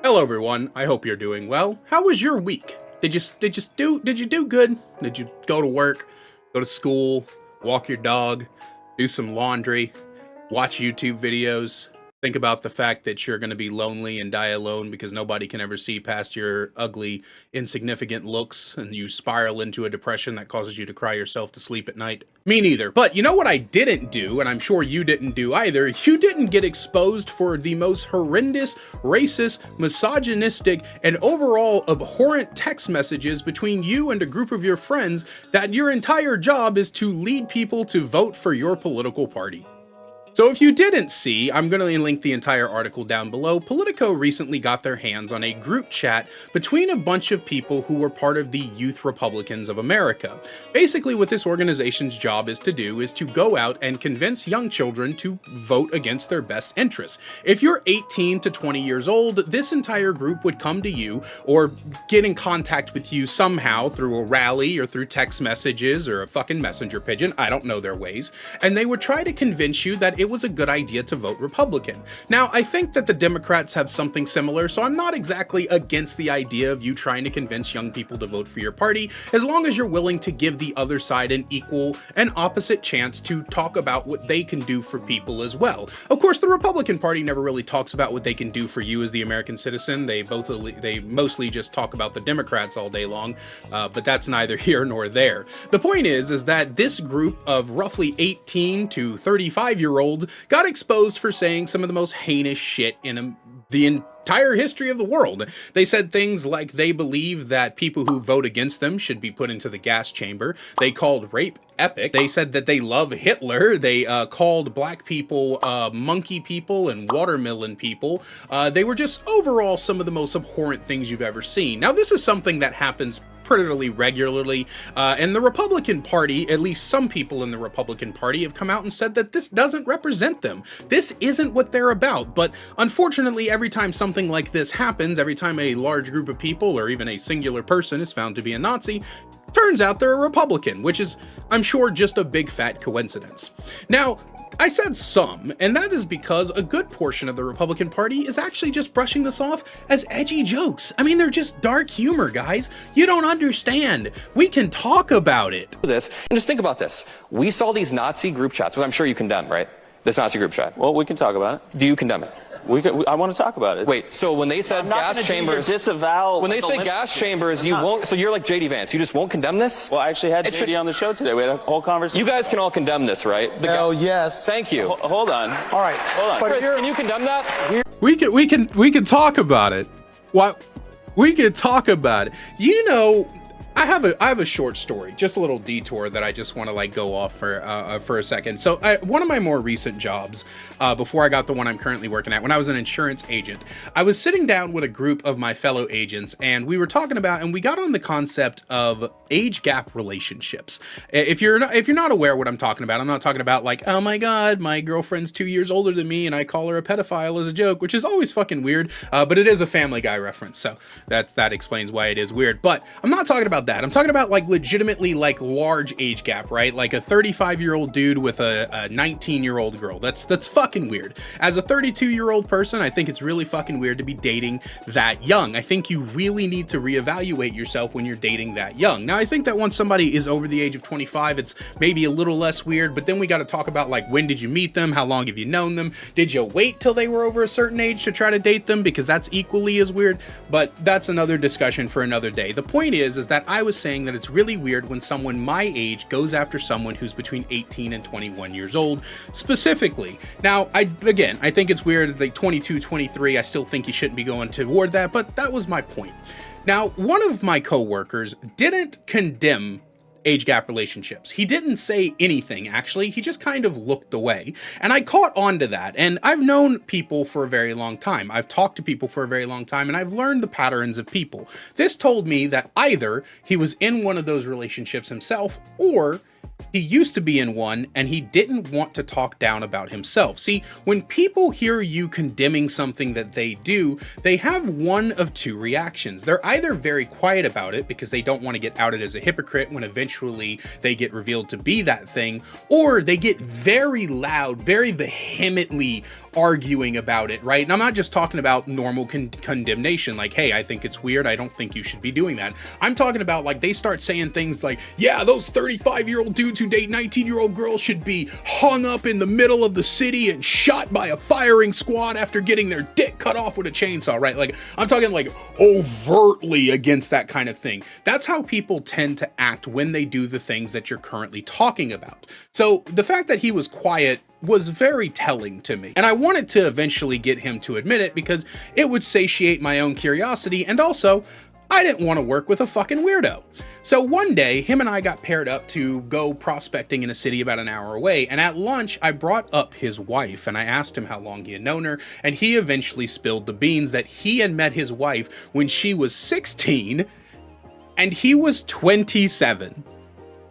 Hello everyone, I hope you're doing well. How was your week? Did you do good? Did you go to work, go to school, walk your dog, do some laundry, watch YouTube videos, think about the fact that you're going to be lonely and die alone because nobody can ever see past your ugly, insignificant looks, and you spiral into a depression that causes you to cry yourself to sleep at night? Me neither. But you know what I didn't do, and I'm sure you didn't do either? You didn't get exposed for the most horrendous, racist, misogynistic, and overall abhorrent text messages between you and a group of your friends that your entire job is to lead people to vote for your political party. So if you didn't see, I'm going to link the entire article down below. Politico recently got their hands on a group chat between a bunch of people who were part of the Youth Republicans of America. Basically, what this organization's job is to do is to go out and convince young children to vote against their best interests. If you're 18 to 20 years old, this entire group would come to you or get in contact with you somehow through a rally or through text messages or a fucking messenger pigeon. I don't know their ways. And they would try to convince you that it was a good idea to vote Republican. Now, I think that the Democrats have something similar, so I'm not exactly against the idea of you trying to convince young people to vote for your party, as long as you're willing to give the other side an equal and opposite chance to talk about what they can do for people as well. Of course, the Republican Party never really talks about what they can do for you as the American citizen. They mostly just talk about the Democrats all day long, but that's neither here nor there. The point is that this group of roughly 18 to 35-year-olds got exposed for saying some of the most heinous shit in the entire history of the world. They said things like they believe that people who vote against them should be put into the gas chamber. They called rape epic. They said that they love Hitler. They called black people monkey people and watermelon people. They were just overall some of the most abhorrent things you've ever seen. Now, this is something that happens pretty regularly, and the Republican Party, at least some people in the Republican Party, have come out and said that this doesn't represent them. This isn't what they're about. But unfortunately, every time something like this happens, every time a large group of people or even a singular person is found to be a Nazi, turns out they're a Republican, which is, I'm sure, just a big fat coincidence. Now, I said some, and that is because a good portion of the Republican Party is actually just brushing this off as edgy jokes. I mean, they're just dark humor, guys. You don't understand. We can talk about it. This, and just think about this. We saw these Nazi group chats, which I'm sure you condemn, right? This Nazi group chat. Well, we can talk about it. Do you condemn it? I want to talk about it. Wait, so when they said gas chambers, disavow. When they say gas chambers, you won't. So you're like JD Vance. You just won't condemn this? Well, I actually had JD on the show today. We had a whole conversation. You guys can all condemn this, right? Hell yes. Thank you. Hold on. All right. Hold on. Chris, can you condemn that? We can talk about it. What? We could talk about it. You know, I have a short story, just a little detour that I just want to like go off for a second. So one of my more recent jobs, before I got the one I'm currently working at, when I was an insurance agent, I was sitting down with a group of my fellow agents, and we were talking about, and we got on the concept of age gap relationships. If you're not aware what I'm talking about, I'm not talking about like, oh my god, my girlfriend's 2 years older than me and I call her a pedophile as a joke, which is always fucking weird, but it is a Family Guy reference, so that explains why it is weird. But I'm not talking about that. I'm talking about like legitimately like large age gap, right? Like a 35-year-old dude with a 19-year-old girl. That's fucking weird. As a 32-year-old person, I think it's really fucking weird to be dating that young. I think you really need to reevaluate yourself when you're dating that young. Now, I think that once somebody is over the age of 25, it's maybe a little less weird, but then we got to talk about like, when did you meet them? How long have you known them? Did you wait till they were over a certain age to try to date them? Because that's equally as weird, but that's another discussion for another day. The point is that I was saying that it's really weird when someone my age goes after someone who's between 18 and 21 years old, specifically. Now, I think it's weird, like 22, 23, I still think you shouldn't be going toward that, but that was my point. Now, one of my coworkers didn't condemn age gap relationships. He didn't say anything, actually. He just kind of looked away. And I caught on to that. And I've known people for a very long time. I've talked to people for a very long time, and I've learned the patterns of people. This told me that either he was in one of those relationships himself, or He used to be in one, and he didn't want to talk down about himself. See, when people hear you condemning something that they do, they have one of two reactions. They're either very quiet about it because they don't want to get outed as a hypocrite when eventually they get revealed to be that thing, or they get very loud, very vehemently arguing about it, right? And I'm not just talking about normal condemnation, like, hey, I think it's weird, I don't think you should be doing that. I'm talking about, like, they start saying things like, yeah, those 35-year-old dudes who date 19-year-old girls should be hung up in the middle of the city and shot by a firing squad after getting their dick cut off with a chainsaw, right? Like, I'm talking like overtly against that kind of thing. That's how people tend to act when they do the things that you're currently talking about. So the fact that he was quiet was very telling to me. And I wanted to eventually get him to admit it because it would satiate my own curiosity, and also, I didn't want to work with a fucking weirdo. So one day, him and I got paired up to go prospecting in a city about an hour away, and at lunch, I brought up his wife, and I asked him how long he had known her, and he eventually spilled the beans that he had met his wife when she was 16, and he was 27.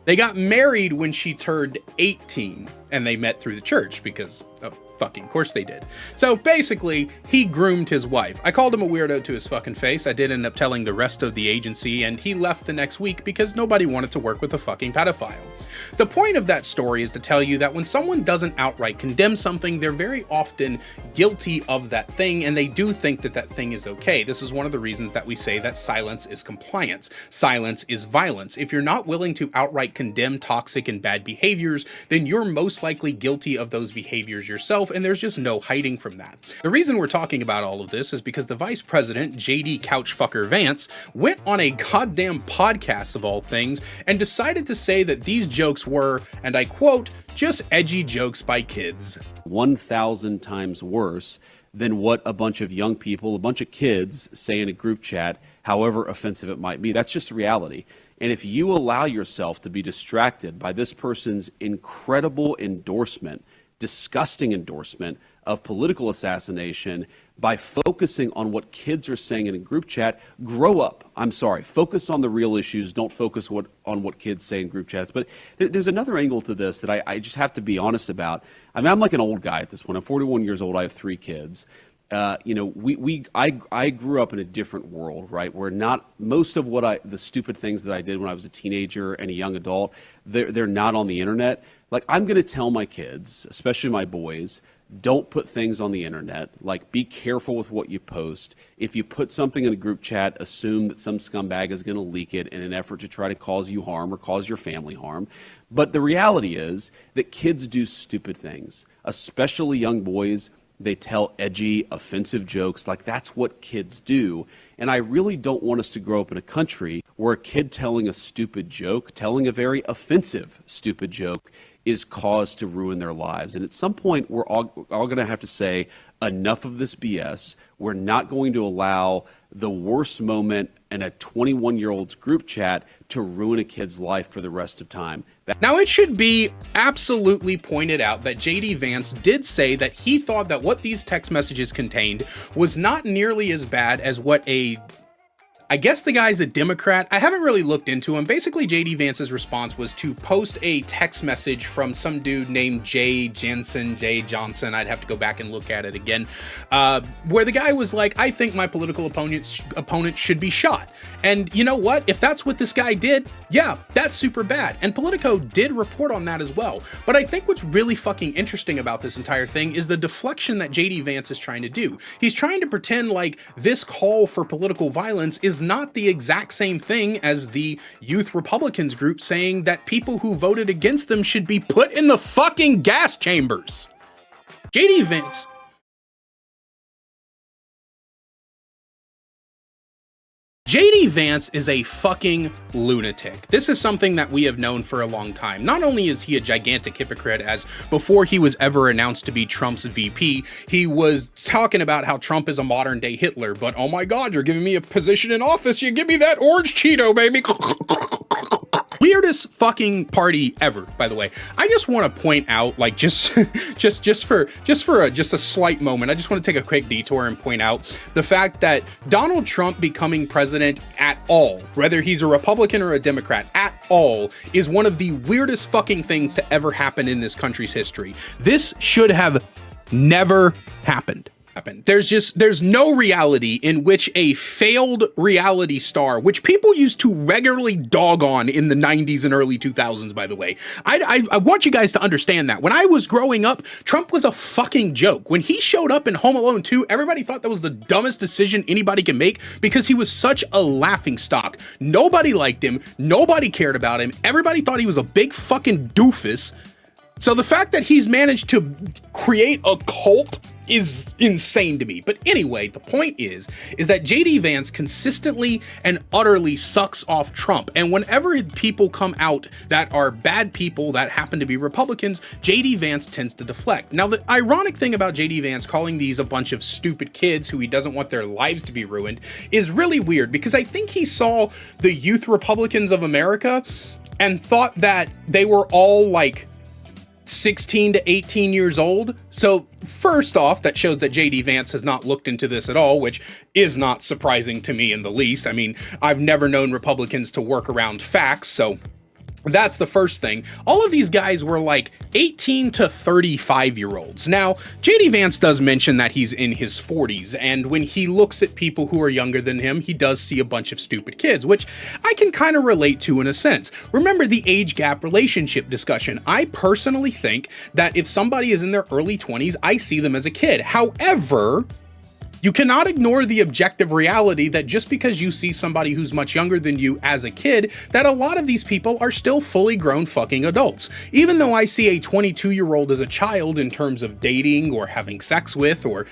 They got married when she turned 18, and they met through the church because, oh, fucking course they did. So basically, he groomed his wife. I called him a weirdo to his fucking face. I did end up telling the rest of the agency, and he left the next week because nobody wanted to work with a fucking pedophile. The point of that story is to tell you that when someone doesn't outright condemn something, they're very often guilty of that thing, and they do think that that thing is okay. This is one of the reasons that we say that silence is compliance. Silence is violence. If you're not willing to outright condemn toxic and bad behaviors, then you're most likely guilty of those behaviors yourself, and there's just no hiding from that. The reason we're talking about all of this is because the Vice President, JD Couchfucker Vance, went on a goddamn podcast of all things and decided to say that these jokes were, and I quote, just edgy jokes by kids. 1,000 times worse than what a bunch of young people, a bunch of kids say in a group chat, however offensive it might be. That's just reality. And if you allow yourself to be distracted by this person's incredible endorsement, disgusting endorsement of political assassination by focusing on what kids are saying in a group chat, grow up. I'm sorry. Focus on the real issues. Don't focus on what kids say in group chats. But there's another angle to this that I just have to be honest about. I mean, I'm like an old guy at this point. I'm 41 years old. I have 3 kids. I grew up in a different world, right? Where not most of the stupid things that I did when I was a teenager and a young adult, they're not on the internet. Like, I'm going to tell my kids, especially my boys, don't put things on the internet. Like, be careful with what you post. If you put something in a group chat, assume that some scumbag is going to leak it in an effort to try to cause you harm or cause your family harm. But the reality is that kids do stupid things, especially young boys. They tell edgy, offensive jokes. Like, that's what kids do. And I really don't want us to grow up in a country where a kid telling a stupid joke, telling a very offensive stupid joke, is cause to ruin their lives. And at some point, we're all going to have to say, enough of this BS. We're not going to allow the worst moment in a 21-year-old's group chat to ruin a kid's life for the rest of time. Now, it should be absolutely pointed out that JD Vance did say that he thought that what these text messages contained was not nearly as bad as what I guess the guy's a Democrat. I haven't really looked into him. Basically, JD Vance's response was to post a text message from some dude named Jay Johnson. I'd have to go back and look at it again. Where the guy was like, I think my political opponent should be shot. And you know what? If that's what this guy did, yeah, that's super bad. And Politico did report on that as well. But I think what's really fucking interesting about this entire thing is the deflection that JD Vance is trying to do. He's trying to pretend like this call for political violence is not the exact same thing as the Youth Republicans group saying that people who voted against them should be put in the fucking gas chambers. JD Vance is a fucking lunatic. This is something that we have known for a long time. Not only is he a gigantic hypocrite, as before he was ever announced to be Trump's VP, he was talking about how Trump is a modern day Hitler, but oh my God, you're giving me a position in office, you give me that orange Cheeto, baby. Weirdest fucking party ever, by the way. I just want to point out, like, just for a slight moment, I just want to take a quick detour and point out the fact that Donald Trump becoming president at all, whether he's a Republican or a Democrat at all, is one of the weirdest fucking things to ever happen in this country's history. This should have never happened. There's no reality in which a failed reality star, which people used to regularly dog on in the 90s and early 2000s, by the way. I want you guys to understand that. When I was growing up, Trump was a fucking joke. When he showed up in Home Alone 2, everybody thought that was the dumbest decision anybody can make because he was such a laughingstock. Nobody liked him. Nobody cared about him. Everybody thought he was a big fucking doofus. So the fact that he's managed to create a cult is insane to me. But anyway, the point is that JD Vance consistently and utterly sucks off Trump. And whenever people come out that are bad people that happen to be Republicans, JD Vance tends to deflect. Now, the ironic thing about JD Vance calling these a bunch of stupid kids who he doesn't want their lives to be ruined is really weird, because I think he saw the youth Republicans of America and thought that they were all like 16 to 18 years old. So first off, that shows that JD Vance has not looked into this at all, which is not surprising to me in the least. I mean, I've never known Republicans to work around facts, so that's the first thing. All of these guys were like 18 to 35-year-olds. Now, JD Vance does mention that he's in his 40s, and when he looks at people who are younger than him, he does see a bunch of stupid kids, which I can kind of relate to in a sense. Remember the age gap relationship discussion. I personally think that if somebody is in their early 20s, I see them as a kid. However, you cannot ignore the objective reality that just because you see somebody who's much younger than you as a kid, that a lot of these people are still fully grown fucking adults. Even though I see a 22-year-old as a child in terms of dating or having sex with or,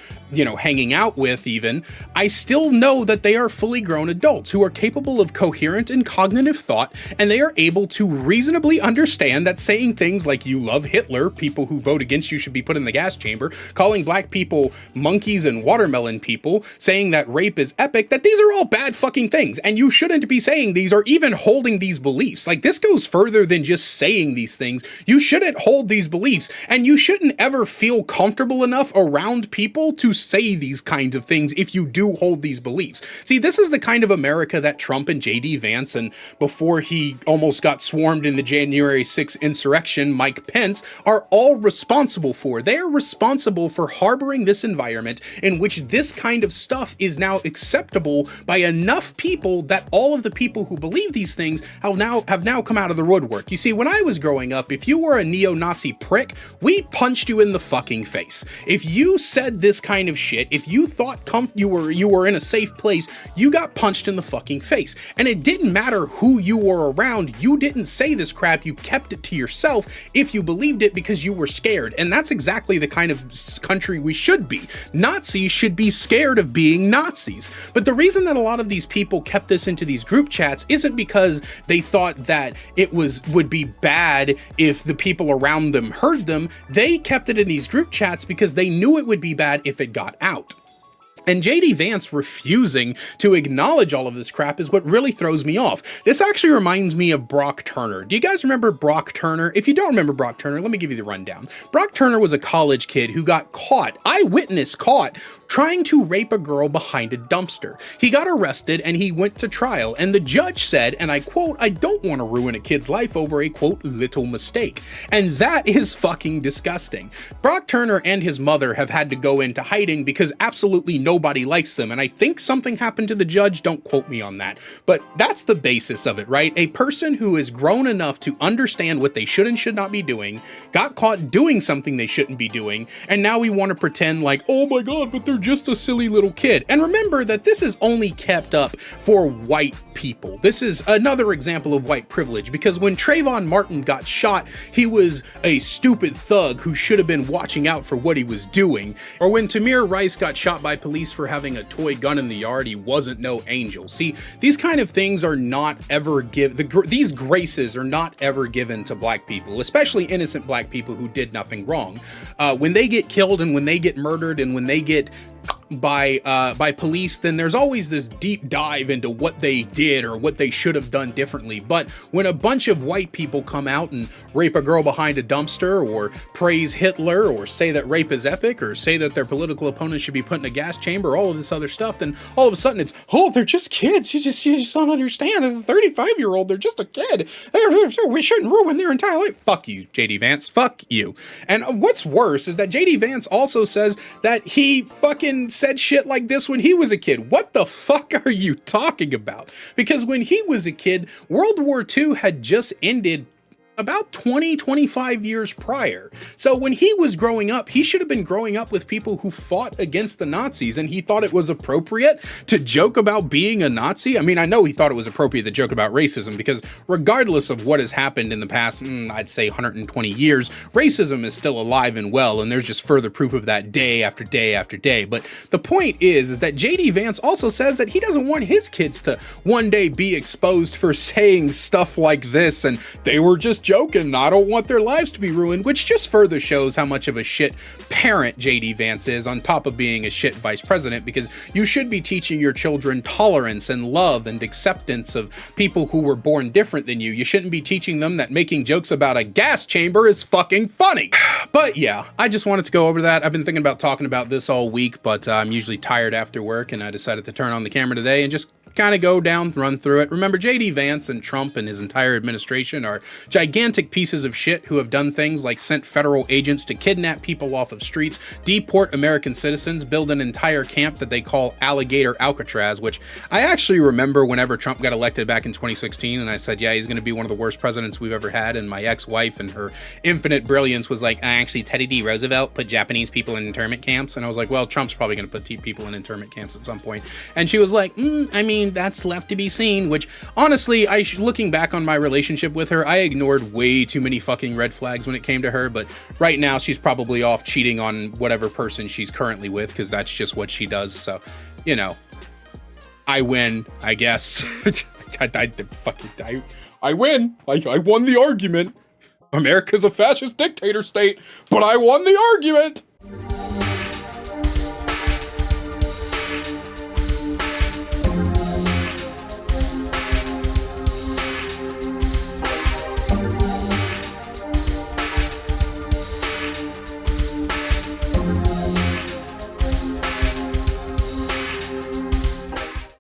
hanging out with even, I still know that they are fully grown adults who are capable of coherent and cognitive thought, and they are able to reasonably understand that saying things like you love Hitler, people who vote against you should be put in the gas chamber, calling black people monkeys and watermelon people, saying that rape is epic, that these are all bad fucking things, and you shouldn't be saying these or even holding these beliefs. Like, this goes further than just saying these things. You shouldn't hold these beliefs, and you shouldn't ever feel comfortable enough around people to say these kinds of things if you do hold these beliefs. See, this is the kind of America that Trump and JD Vance, and before he almost got swarmed in the January 6th insurrection, Mike Pence, are all responsible for. They are responsible for harboring this environment in which this kind of stuff is now acceptable by enough people that all of the people who believe these things have now come out of the woodwork. You see, when I was growing up, if you were a neo-Nazi prick, we punched you in the fucking face. If you said this kind of shit, if you thought you were in a safe place, you got punched in the fucking face. And it didn't matter who you were around. You didn't say this crap. You kept it to yourself if you believed it because you were scared. And that's exactly the kind of country we should be. Nazis should be scared of being Nazis. But the reason that a lot of these people kept this into these group chats isn't because they thought that it would be bad if the people around them heard them. They kept it in these group chats because they knew it would be bad if it got out. And JD Vance refusing to acknowledge all of this crap is what really throws me off. This actually reminds me of Brock Turner. Do you guys remember Brock Turner? If you don't remember Brock Turner, let me give you the rundown. Brock Turner was a college kid who got caught, eyewitness caught, trying to rape a girl behind a dumpster. He got arrested and he went to trial, and the judge said, and I quote, "I don't want to ruin a kid's life over a quote little mistake." And that is fucking disgusting. Brock Turner and his mother have had to go into hiding because absolutely nobody likes them, and I think something happened to the judge, don't quote me on that, but that's the basis of it, right? A person who is grown enough to understand what they should and should not be doing, got caught doing something they shouldn't be doing, and now we want to pretend like, oh my god, but they're just a silly little kid. And remember that this is only kept up for white people. This is another example of white privilege, because when Trayvon Martin got shot, he was a stupid thug who should have been watching out for what he was doing. Or when Tamir Rice got shot by police for having a toy gun in the yard, he wasn't no angel. See, these kind of things are not ever these graces are not ever given to black people, especially innocent black people who did nothing wrong. When they get killed and when they get murdered and when they get by police, then there's always this deep dive into what they did or what they should have done differently. But when a bunch of white people come out and rape a girl behind a dumpster, or praise Hitler, or say that rape is epic, or say that their political opponents should be put in a gas chamber, all of this other stuff, then all of a sudden it's, oh, they're just kids. You just don't understand. As a 35-year-old, they're just a kid. We shouldn't ruin their entire life. Fuck you, JD Vance. Fuck you. And what's worse is that JD Vance also says that he fucking said shit like this when he was a kid. What the fuck are you talking about? Because when he was a kid, World War II had just ended about 25 years prior. So when he was growing up, he should have been growing up with people who fought against the Nazis, and he thought it was appropriate to joke about being a Nazi. I mean, I know he thought it was appropriate to joke about racism, because regardless of what has happened in the past, I'd say 120 years, racism is still alive and well, and there's just further proof of that day after day after day. But the point is that JD Vance also says that he doesn't want his kids to one day be exposed for saying stuff like this, and they were just joking, I don't want their lives to be ruined, which just further shows how much of a shit parent JD Vance is, on top of being a shit vice president, because you should be teaching your children tolerance and love and acceptance of people who were born different than you. You shouldn't be teaching them that making jokes about a gas chamber is fucking funny. But yeah, I just wanted to go over that. I've been thinking about talking about this all week, but I'm usually tired after work, and I decided to turn on the camera today and just kind of go down, run through it. Remember, JD Vance and Trump and his entire administration are gigantic pieces of shit who have done things like sent federal agents to kidnap people off of streets, deport American citizens, build an entire camp that they call Alligator Alcatraz, which I actually remember whenever Trump got elected back in 2016, and I said, yeah, he's going to be one of the worst presidents we've ever had, and my ex-wife and her infinite brilliance was like, actually, Teddy D. Roosevelt put Japanese people in internment camps, and I was like, well, Trump's probably going to put people in internment camps at some point, and she was like, I mean, that's left to be seen, which honestly, looking back on my relationship with her, I ignored way too many fucking red flags when it came to her, but right now she's probably off cheating on whatever person she's currently with, because that's just what she does, so, you know, I win, I guess. I win. I won the argument. America's a fascist dictator state, but I won the argument.